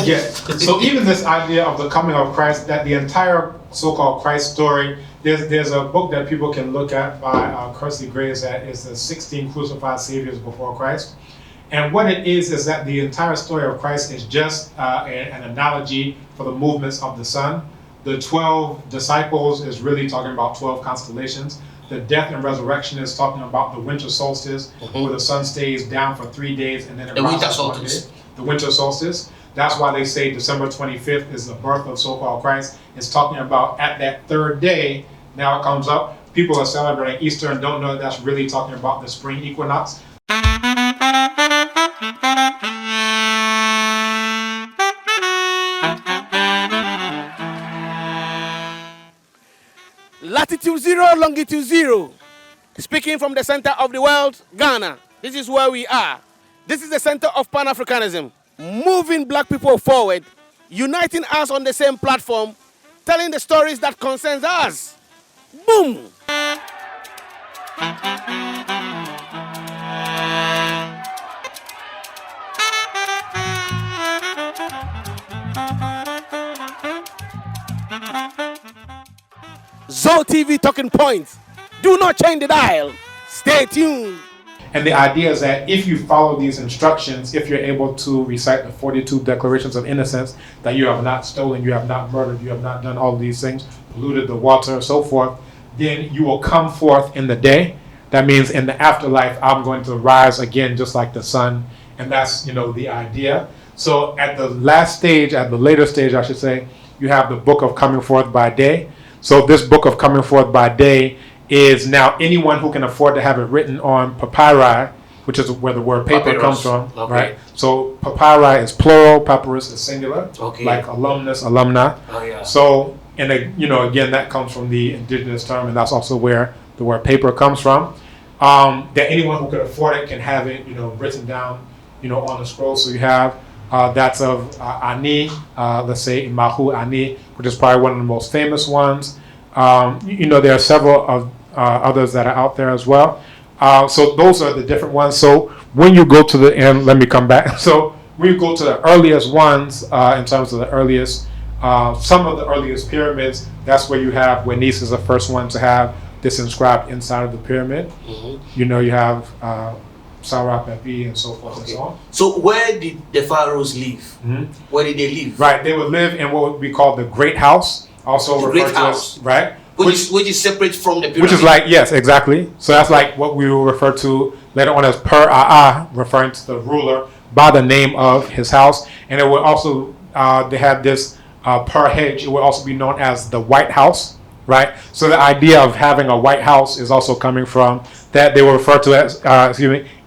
Yeah. So even this idea of the coming of Christ, that the entire so-called Christ story, there's a book that people can look at by Kersey Graves that is the 16 crucified saviors before Christ. And what it is that the entire story of Christ is just an analogy for the movements of the sun. The 12 disciples is really talking about 12 constellations. The death and resurrection is talking about the winter solstice, where the sun stays down for 3 days and then it rises one day. The winter solstice. That's why they say December 25th is the birth of so-called Christ. It's talking about at that third day, now it comes up. People are celebrating Easter and don't know that's really talking about the spring equinox. Latitude 0, longitude 0. Speaking from the center of the world, Ghana. This is where we are. This is the center of Pan-Africanism. Moving black people forward, uniting us on the same platform, telling the stories that concerns us. Boom! Zo TV Talking Points. Do not change the dial. Stay tuned. And the idea is that if you follow these instructions, if you're able to recite the 42 declarations of innocence, that you have not stolen, you have not murdered, you have not done all of these things, polluted the water, so forth, then you will come forth in the day. That means in the afterlife, I'm going to rise again just like the sun. And that's, the idea. So at the last stage, at the later stage, I should say, you have the book of coming forth by day. So this book of coming forth by day is now anyone who can afford to have it written on papyri, which is where the word paper comes from, right? So papyri is plural, papyrus is singular, like alumnus, alumna. Oh, yeah. So, and again, that comes from the indigenous term, and that's also where the word paper comes from. That anyone who can afford it can have it, written down, on the scroll. So you have that's of Ani, let's say Imahu Ani, which is probably one of the most famous ones. There are several of others that are out there as well. So those are the different ones. So when you go to the end, let me come back. So when you go to the earliest ones, in terms of the earliest, some of the earliest pyramids, that's where you have, where Nice is the first one to have this inscribed inside of the pyramid. You have Sarah, Pepi, and so forth and so on. So where did the pharaohs live? Where did they live? Right, they would live in what would be called the Great House, also the referred Great to House. as, right? Which is separate from the pyramid. Which is like, yes, exactly. So that's like what we will refer to later on as Per-Aa, referring to the ruler by the name of his house. And it would also, they had this Per-Hej, it would also be known as the White House, right? So the idea of having a White House is also coming from that. They were referred to as,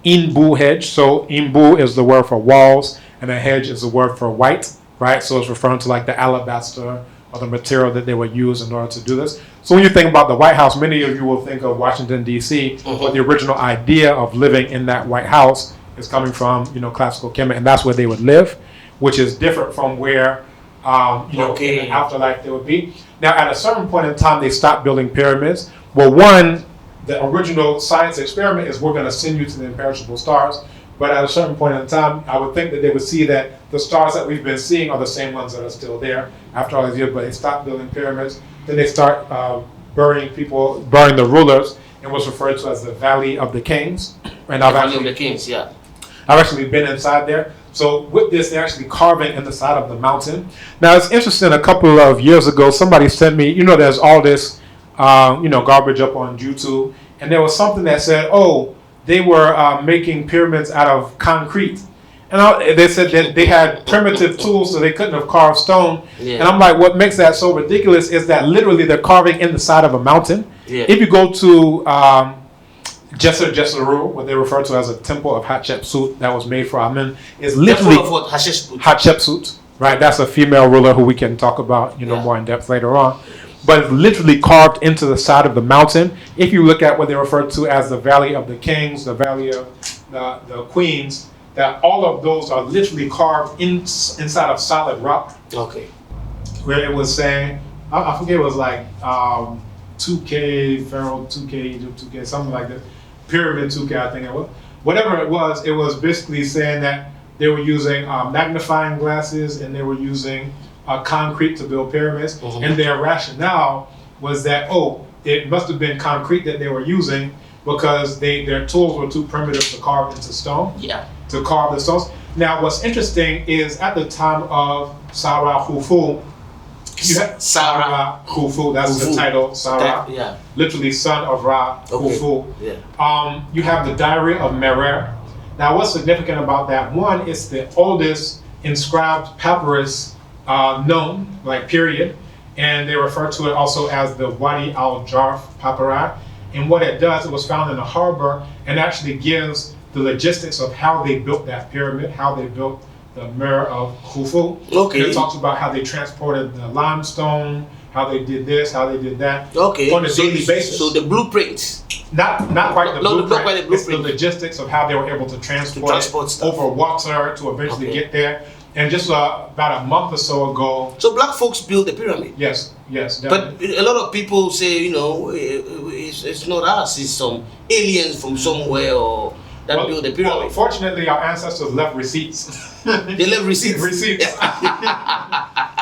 Inbu Hej. So Inbu is the word for walls, and the Hej is the word for white, right? So it's referring to like the alabaster or the material that they would use in order to do this. So when you think about the White House, many of you will think of Washington, D.C., but the original idea of living in that White House is coming from, classical Kemet, and that's where they would live, which is different from where, in the afterlife they would be. Now, at a certain point in time, they stopped building pyramids. Well, one, the original science experiment is we're going to send you to the imperishable stars. But at a certain point in time, I would think that they would see that the stars that we've been seeing are the same ones that are still there after all these years, but they stopped building pyramids. Then they start burying the rulers, and what's referred to as the Valley of the Kings. And Valley of the Kings, yeah. I've actually been inside there. So with this, they're actually carving in the side of the mountain. Now, it's interesting, a couple of years ago, somebody sent me, there's all this, garbage up on YouTube, and there was something that said, they were making pyramids out of concrete. And they said that they had primitive tools, so they couldn't have carved stone. Yeah. And I'm like, what makes that so ridiculous is that literally they're carving in the side of a mountain. Yeah. If you go to Djeser, what they refer to as a temple of Hatshepsut that was made for Amen, is literally Hatshepsut, right? That's a female ruler who we can talk about, more in depth later on. But it's literally carved into the side of the mountain. If you look at what they refer to as the Valley of the Kings, the Valley of the Queens, that all of those are literally carved inside of solid rock. Okay. Where it was saying, I forget, it was like 2K, Pharaoh 2K, Egypt 2K, something like that. Pyramid 2K, I think it was. Whatever it was basically saying that they were using magnifying glasses, and they were using concrete to build pyramids. And their rationale was that, it must have been concrete that they were using because their tools were too primitive to carve into stone. Yeah. To carve the stones. Now, what's interesting is at the time of Sarah Khufu, Sarah Khufu, that's Khufu. the title, Sarah, Yeah. literally son of Ra Khufu. Yeah. You have the Diary of Merer. Now, what's significant about that? One, it's the oldest inscribed papyrus known, like period, and they refer to it also as the Wadi al-Jarf papyri. And what it does, it was found in a harbor and actually gives the logistics of how they built that pyramid, how they built the Mirror of Khufu. Okay. And it talks about how they transported the limestone, how they did this, how they did that. Okay. On a daily basis. So the blueprints. Not quite the blueprint. Not quite the blueprint. It's the logistics of how they were able to transport stuff. over water to eventually get there. And just about a month or so ago. So black folks built the pyramid. Yes, definitely. But a lot of people say, it's not us. It's some aliens from somewhere or that built the pyramid. Well, fortunately, our ancestors left receipts. They left receipts. Receipts.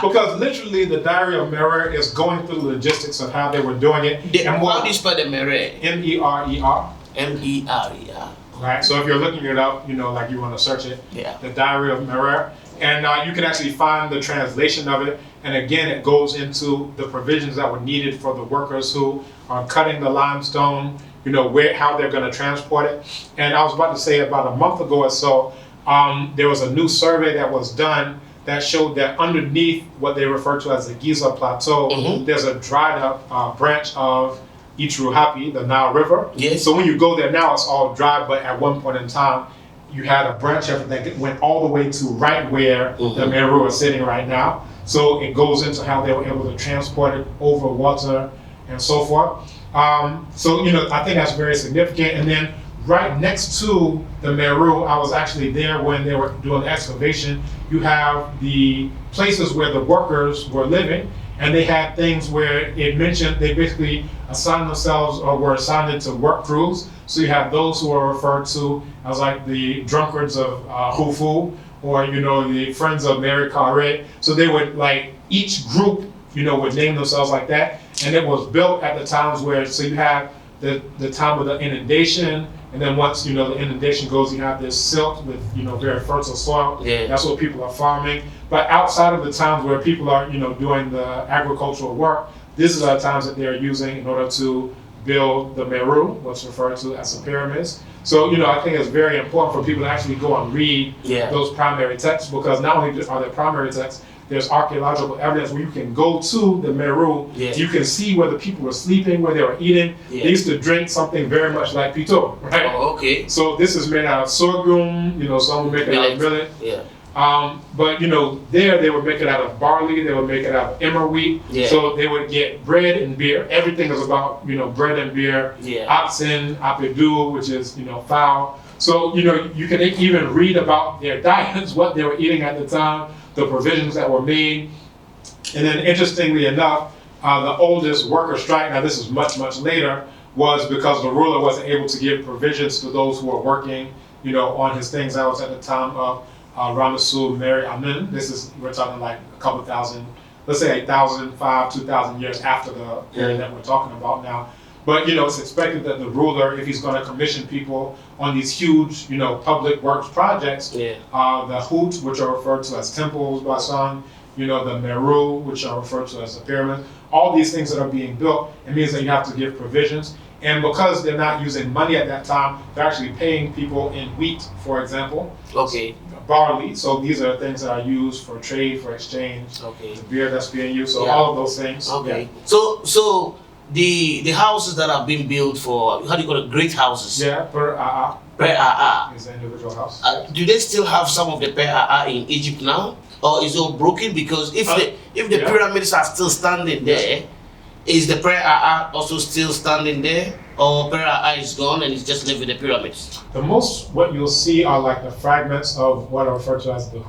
Because literally, the Diary of Merer is going through the logistics of how they were doing it. How do you spell the Merer? Merer. Merer. Right. So if you're looking it up, like you want to search it. Yeah. The Diary of Merer. And you can actually find the translation of it. And again, it goes into the provisions that were needed for the workers who are cutting the limestone, how they're going to transport it. And I was about to say about a month ago or so, there was a new survey that was done that showed that underneath what they refer to as the Giza Plateau, there's a dried up branch of Itruhapi, the Nile River. Yes. So when you go there now, it's all dry, but at one point in time, you had a branch of it that went all the way to right where the Meru is sitting right now. So it goes into how they were able to transport it over water and so forth. So I think that's very significant. And then right next to the Meru, I was actually there when they were doing the excavation. You have the places where the workers were living, and they had things where it mentioned they basically assigned themselves or were assigned into work crews. So you have those who are referred to as like the drunkards of Khufu, or the friends of Mary Carre. So they would each group would name themselves like that, and it was built at the times where you have the time of the inundation, and then once the inundation goes, you have this silt with very fertile soil. Yeah. That's what people are farming. But outside of the times where people are doing the agricultural work, these are the times that they're using in order to build the Meru, what's referred to as the pyramids. So I think it's very important for people to actually go and read those primary texts, because not only are there primary texts, there's archaeological evidence where you can go to the Meru. You can see where the people were sleeping, where they were eating. They used to drink something very much like pito, right? Oh, okay. So this is made out of sorghum, some would make it out of millet. Yeah. But there they would make it out of barley, they would make it out of emmer wheat. So they would get bread and beer. Everything is about bread and beer. Oxen, apedu, which is fowl. So you can even read about their diets, what they were eating at the time, the provisions that were made. And then interestingly enough, the oldest worker strike, now this is much later, was because the ruler wasn't able to give provisions to those who were working on his things. That was at the time of Ramasu Mary Amun. We're talking like a couple thousand, let's say 1,005, 2,000 years after the period that we're talking about now. But it's expected that the ruler, if he's going to commission people on these huge, public works projects, the Hut, which are referred to as temples by some, the Meru, which are referred to as the pyramids, all these things that are being built, it means that you have to give provisions. And because they're not using money at that time, they're actually paying people in wheat, for example. Okay. Barley. So these are things that are used for trade, for exchange. Okay. The beer that's being used. So all of those things. Okay. So the houses that have been built for, how do you call it, great houses? Yeah, per is an individual house. Do they still have some of the per in Egypt now? Or is it all broken? Because if the pyramids are still standing there, is the prayer also still standing there, or prayer is gone and it's just left with the pyramids? The most what you'll see are like the fragments of what are referred to as the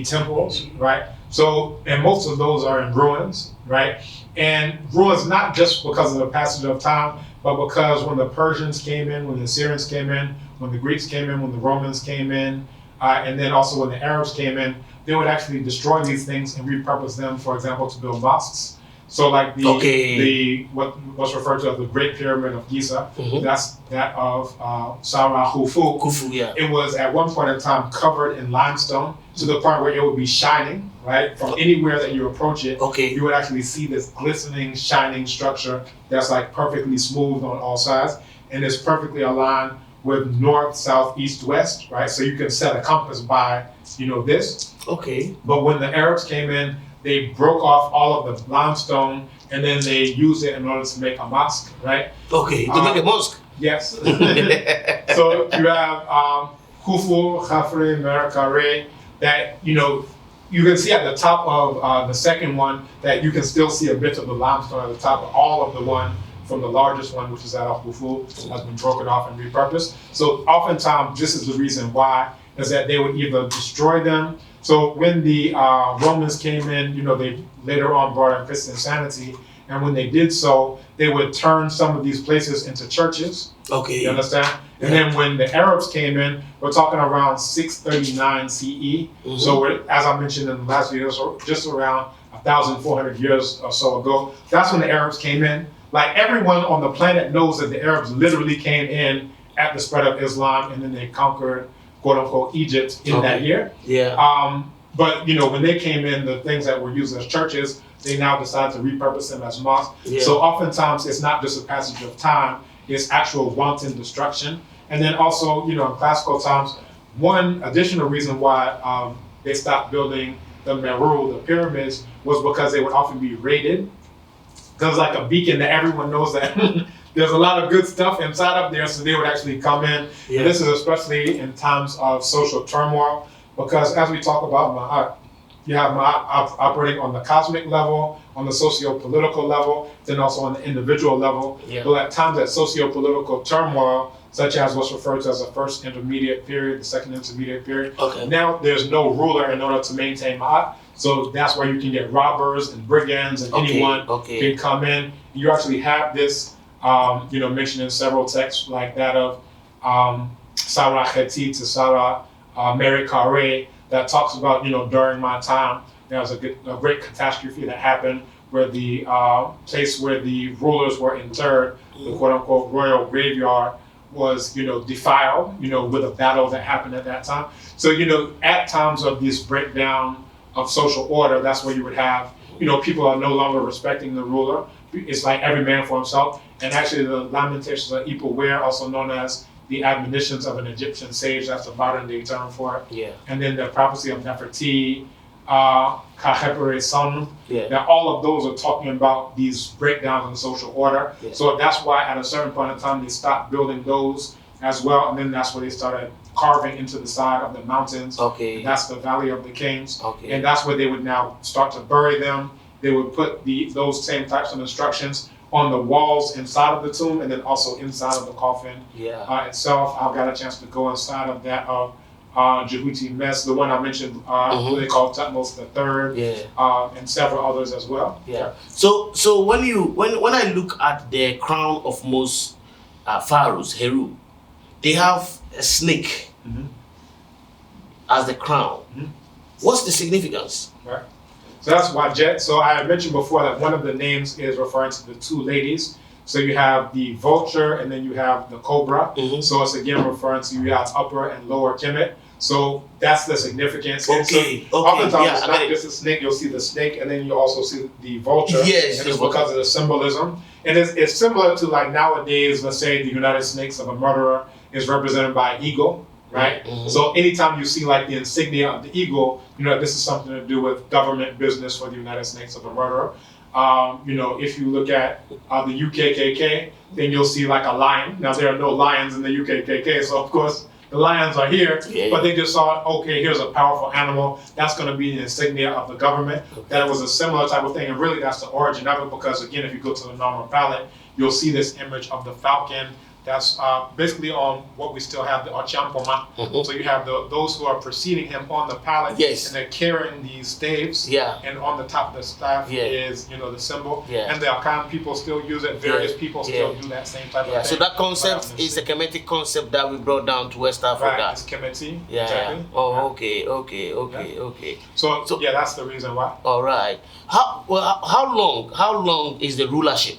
temples, right? So, and most of those are in ruins, right? And ruins not just because of the passage of time, but because when the Persians came in, when the Assyrians came in, when the Greeks came in, when the Romans came in, and then also when the Arabs came in, they would actually destroy these things and repurpose them, for example, to build mosques. So like what's referred to as the Great Pyramid of Giza, that's that of Khufu. Khufu, yeah. It was at one point in time covered in limestone to the point where it would be shining, right? From anywhere that you approach it, you would actually see this glistening, shining structure that's like perfectly smooth on all sides, and it's perfectly aligned with north, south, east, west, right? So you can set a compass by, this. Okay. But when the Arabs came in, they broke off all of the limestone and then they used it in order to make a mosque, right? Okay, to make a mosque. Yes. So you have Khufu, Khafre, Merakare, that, you can see at the top of the second one that you can still see a bit of the limestone at the top of all of the one from the largest one, which is at Khufu, has been broken off and repurposed. So oftentimes, this is the reason why, is that they would either destroy them. So when the Romans came in, they later on brought in Christianity, and when they did so, they would turn some of these places into churches. Okay. You understand? Yeah. And then when the Arabs came in, we're talking around 639 CE. So as I mentioned in the last video, so just around 1,400 years or so ago, that's when the Arabs came in. Like everyone on the planet knows that the Arabs literally came in at the spread of Islam, and then they conquered, quote unquote, Egypt in that year. Yeah. But when they came in, the things that were used as churches, they now decided to repurpose them as mosques. Yeah. So oftentimes it's not just a passage of time, it's actual wanton destruction. And then also, in classical times, one additional reason why they stopped building the Meru, the pyramids, was because they would often be raided. Because like a beacon that everyone knows that there's a lot of good stuff inside of there, so they would actually come in. Yeah. And this is especially in times of social turmoil, because as we talk about Ma'at, you have Ma'at operating on the cosmic level, on the socio-political level, then also on the individual level. Yeah. But at times that socio-political turmoil, such as what's referred to as the first intermediate period, the second intermediate period, now there's no ruler in order to maintain Ma'at. So that's where you can get robbers and brigands and anyone can come in. You actually have this, mentioned in several texts like that of Sarah Kheti to Sarah Merikare, that talks about, during my time, there was a great catastrophe that happened where the place where the rulers were interred, the quote unquote royal graveyard, was, defiled, with a battle that happened at that time. So, at times of this breakdown of social order, that's where you would have, people are no longer respecting the ruler. It's like every man for himself. And actually the Lamentations of Ipo Ware, also known as the admonitions of an Egyptian sage, that's a modern day term for it. Yeah. And then the prophecy of Neferti, Kahepere Son, that all of those are talking about these breakdowns in social order. Yeah. So that's why at a certain point in time, they stopped building those as well. And then that's where they started carving into the side of the mountains. Okay. And that's the Valley of the Kings. Okay. And that's where they would now start to bury them. They would put those same types of instructions on the walls inside of the tomb, and then also inside of the coffin itself. I've got a chance to go inside of that of Jehuti Mes, the one I mentioned, who they call Tutmos III, and several others as well. Yeah. So when I look at the crown of most pharaohs, Heru, they have a snake as the crown. What's the significance? Right. So that's Wajet. So I had mentioned before that one of the names is referring to the two ladies. So you have the vulture and then you have the cobra. So it's again referring to you have upper and lower Kemet. So that's the significance. Oftentimes it's not just a snake, you'll see the snake and then you also see the vulture. Yes. And it's because of the symbolism. And it's similar to like nowadays, let's say the United Snakes of a murderer is represented by an eagle. Right? So anytime you see like the insignia of the eagle, this is something to do with government business for the United Snakes of the Murderer. If you look at the UKKK, then you'll see like a lion. Now there are no lions in the UKKK, so of course the lions are here, but they just saw, okay, here's a powerful animal. That's going to be the insignia of the government. That was a similar type of thing, and really that's the origin of it, because again, if you go to the normal palette, you'll see this image of the falcon That's basically on what we still have, the Ochampoma. So you have those who are preceding him on the pallet, Yes. and they're carrying these staves. Yeah. And on the top of the staff is, the symbol. Yeah. And the Akan people still use it. Various people still do that same type of thing. So that concept is a Kemetic concept that we brought down to West Africa. Right, it's Kemeti. Yeah. Exactly. Oh, okay. So that's the reason why. All right. How long is the rulership?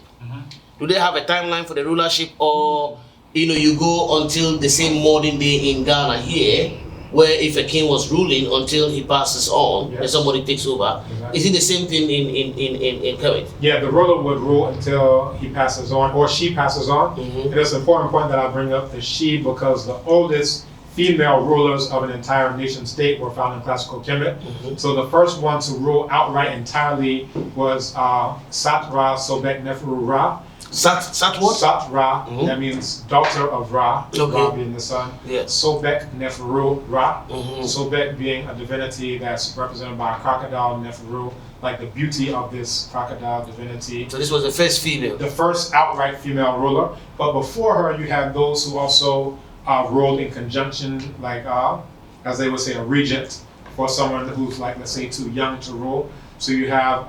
Do they have a timeline for the rulership, or you go until the same modern day in Ghana here, where if a king was ruling until he passes on and somebody takes over? Exactly. Is it the same thing in Kemet? Yeah, the ruler would rule until he passes on or she passes on. And it's an important point that I bring up, the she, because the oldest female rulers of an entire nation state were found in classical Kemet. So the first one to rule outright entirely was Satra Sobek Neferu Ra. Sat what? Sat Ra, that means daughter of Ra, Ra being the sun. Yes. Sobek Neferu Ra. Sobek being a divinity that's represented by a crocodile, Neferu, like the beauty of this crocodile divinity. So this was the first female. The first outright female ruler. But before her, you had those who also ruled in conjunction, like, as they would say, a regent for someone who's, like, let's say, too young to rule. So you have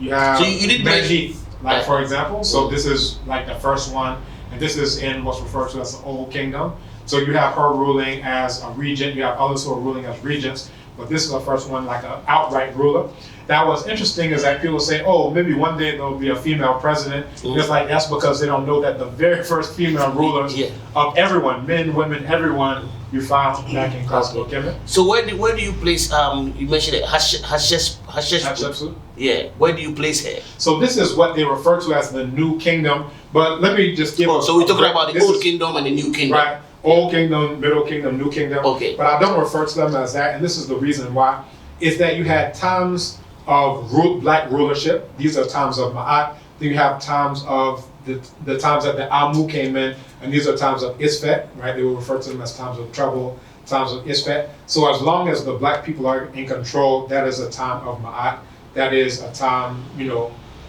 so you did Menjit, like, for example. So this is like the first one, and this is in what's referred to as the Old Kingdom. So you have her ruling as a regent. You have others who are ruling as regents, but this is the first one, like an outright ruler. Now, what's interesting is that people say, "Oh, maybe one day there'll be a female president." It's like that's because they don't know that the very first female rulers of everyone, men, women, everyone, you found back in classical Kemet. So where do you place? You mentioned it, Hatshepsut. Yeah. Where do you place her? So this is what they refer to as the New Kingdom. But let me just give. So we're talking about the Old Kingdom and the New Kingdom. Right. Old Kingdom, Middle Kingdom, New Kingdom. Okay. But I don't refer to them as that, and this is the reason why. Is that you had times of black rulership. These are times of Ma'at. Then you have times of the times that the Amu came in, and these are times of Isfet, right? They will refer to them as times of trouble, times of Isfet. So as long as the black people are in control, that is a time of Ma'at. That is a time,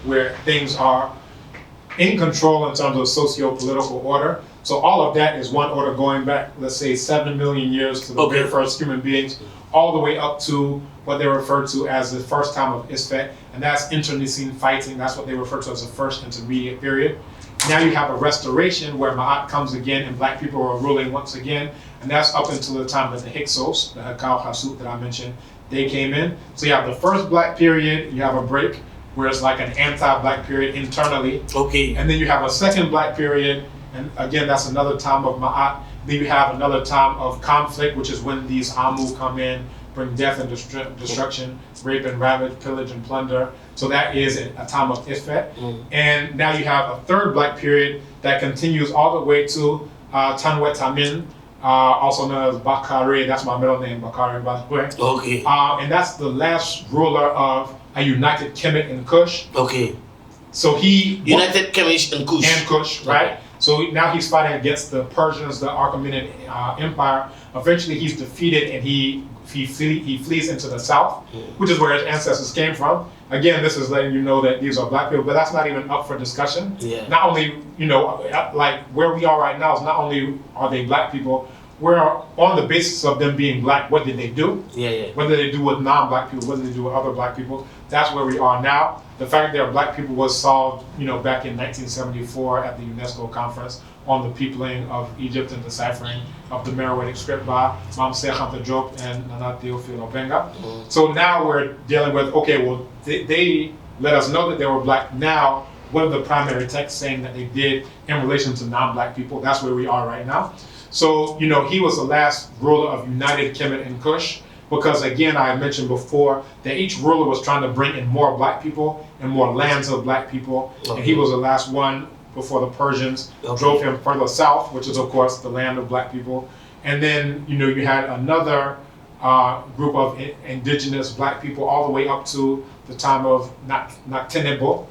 where things are in control in terms of socio-political order. So all of that is one order going back, let's say, 7 million years to the very first human beings, all the way up to what they refer to as the first time of Isfet, and that's internecine fighting. That's what they refer to as the first intermediate period. Now you have a restoration where Ma'at comes again and black people are ruling once again, and that's up until the time of the Hyksos, the Hakau Hasut that I mentioned, they came in. So you have the first black period, you have a break, where it's like an anti-black period internally. Okay. And then you have a second black period, and again, that's another time of Ma'at. Then you have another time of conflict, which is when these Amu come in, bring death and destruction, rape and ravage, pillage and plunder. So that is a time of Ifet. And now you have a third black period that continues all the way to Tanwet Tamin, also known as Bakari. That's my middle name, Bakari, by the way. Okay. And that's the last ruler of a united Kemet and Kush. Okay. So he united Kemet and Kush. And Kush, right? So now he's fighting against the Persians, the Achaemenid Empire. Eventually, he's defeated and he flees into the south, which is where his ancestors came from. Again, this is letting you know that these are black people, but that's not even up for discussion. Yeah. Not only, like where we are right now is not only are they black people, we're on the basis of them being black. What did they do? What did they do with non-black people? What did they do with other black people? That's where we are now. The fact that there are black people was solved, back in 1974 at the UNESCO conference on the peopling of Egypt and deciphering of the Meroitic script by Mamse Khanta Diop and Nana Theophile Obenga. So now we're dealing with, okay, well, they let us know that they were black. Now, what are the primary texts saying that they did in relation to non-black people? That's where we are right now. So, he was the last ruler of united Kemet and Kush, because again, I mentioned before that each ruler was trying to bring in more black people and more lands of black people. And he was the last one before the Persians drove him further south, which is of course the land of black people. And then, you had another group of indigenous black people all the way up to the time of Naktenebo.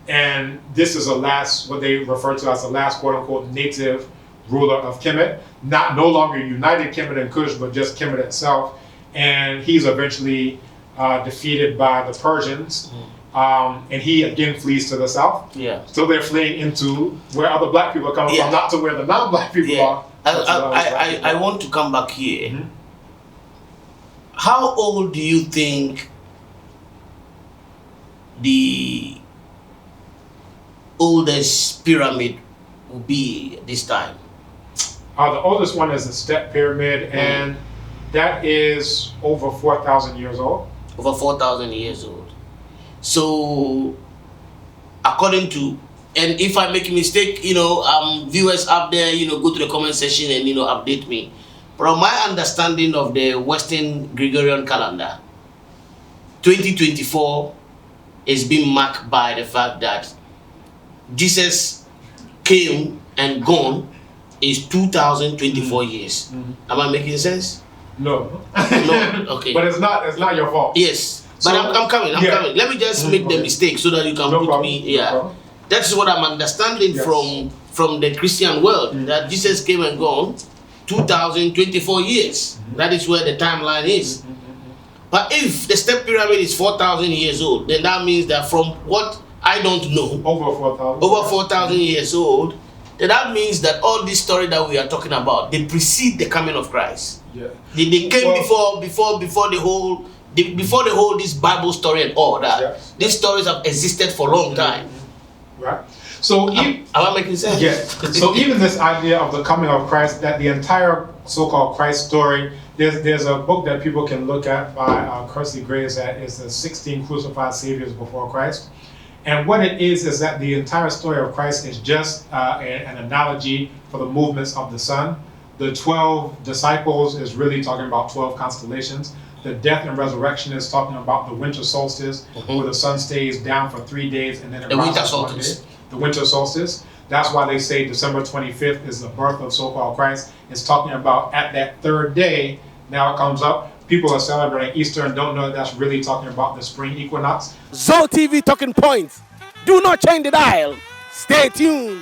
And this is what they refer to as the last quote unquote native ruler of Kemet, no longer united Kemet and Kush, but just Kemet itself. And he's eventually defeated by the Persians. and he again flees to the south. Yeah. So they're fleeing into where other black people are coming Yeah. from, not to where the non-black people Yeah. are. I want to come back here. Mhm. How old do you think the oldest pyramid will be at this time? The oldest one is the Step Pyramid, and that is over 4,000 years old. Over 4,000 years old. So, according to, and if I make a mistake, viewers up there, go to the comment section and, update me. From my understanding of the Western Gregorian calendar, 2024 is being marked by the fact that Jesus came and gone is 2024 years. Am I making sense? No. No, okay. But it's not your fault. Yes, but So, I'm coming. Let me just make the okay. mistake so that you can No put problem, me. no Yeah, problem. that's what I'm understanding Yes. from the Christian world, that Jesus came and gone 2024 years. That is where the timeline is. But if the Step Pyramid is 4,000 years old, then that means that from what I don't know, Over 4,000. over 4,000 years old, then that means that all this story that we are talking about, they precede the coming of Christ. Yeah. They came Well- before the whole this Bible story and all that. Yes. These stories have existed for a long time. Right. So Am I making sense? yeah. So even this idea of the coming of Christ, that the entire so-called Christ story, there's a book that people can look at by Kelsey Graves that is the 16 crucified saviors before Christ. And what it is that the entire story of Christ is just an analogy for the movements of the sun. The 12 disciples is really talking about 12 constellations. The death and resurrection is talking about the winter solstice, where the sun stays down for 3 days and then it The winter rises one solstice. day. The winter solstice. That's why they say December 25th is the birth of so-called Christ. It's talking about at that third day, now it comes up. People are celebrating Easter and don't know that's really talking about the spring equinox. Zo TV Talking Points. Do not change the dial. Stay tuned.